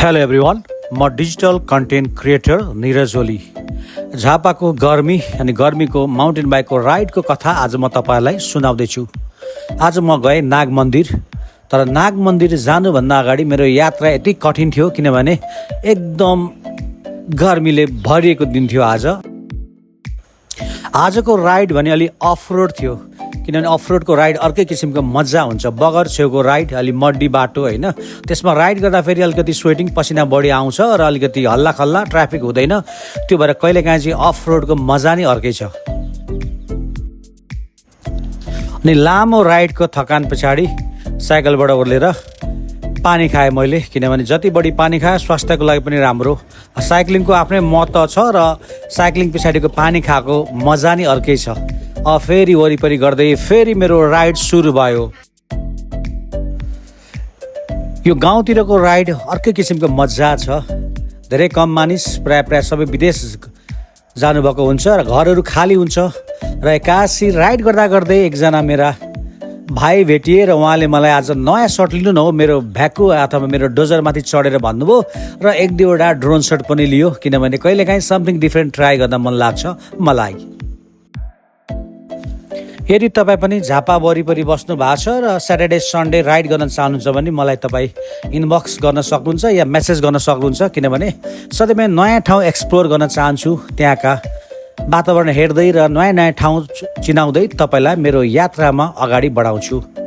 Hello everyone, म digital content creator Niraj Oli. झापाको गर्मी अनि गर्मीको माउन्टेन बाइकको राइडको कथा आज म तपाईँलाई सुनाउँदैछु। आज म गएँ नाग मन्दिर, तर नाग मन्दिर जानुभन्दा अगाडि मेरो यात्रा यति कठिन थियो किनभने एकदम गर्मीले भरिएको दिन थियो। आजको राइड भने अलि अफ रोड थियो किनभने अफ रोडको राइड अर्कै किसिमको मजा हुन्छ। बगर छेउको राइड अलि मड्डी बाटो होइन, त्यसमा राइड गर्दा फेरि अलिकति स्वेटिङ पसिना बढी आउँछ र अलिकति हल्ला खल्ला ट्राफिक हुँदैन। त्यो भएर कहिलेकाहीँ चाहिँ अफ रोडको मजा नै अर्कै छ। अनि लामो राइडको थकान पछाडि साइकलबाट ओर्लेर पानी खाएँ मैले, किनभने जति बढी पानी खाए स्वास्थ्यको लागि पनि राम्रो। साइक्लिङको आफ्नै महत्त्व छ र साइक्लिङ पछाडिको पानी खाएको मजा नै अर्कै छ। फेरि वरिपरि गर्दै फेरि मेरो राइड सुरु भयो। यो गाउँतिरको राइड अर्कै किसिमको मजा छ। धेरै कम मानिस, प्राय सबै विदेश जानुभएको हुन्छ र घरहरू खाली हुन्छ र एक्कासी राइड गर्दा गर्दै एकजना मेरा भाइ भेटिए र उहाँले मलाई आज नयाँ सर्ट लिनु न हो, मेरो भ्याकु अथवा मेरो डोजरमाथि चढेर भन्नुभयो र एक दुईवटा ड्रोन सर्ट पनि लियो, किनभने कहिलेकाहीँ समथिङ डिफ्रेन्ट ट्राई गर्न मन लाग्छ मलाई। यदि तपाईँ पनि झापा वरिपरि बस्नु भएको छ र स्याटरडे सन्डे राइड गर्न चाहनुहुन्छ भने मलाई तपाईँ इनबक्स गर्न सक्नुहुन्छ या मेसेज गर्न सक्नुहुन्छ, किनभने सधैँ म नयाँ ठाउँ एक्सप्लोर गर्न चाहन्छु। त्यहाँका वातावरण हेर्दै र नयाँ ठाउँ चिनाउँदै तपाईँलाई मेरो यात्रामा अगाडि बढाउँछु।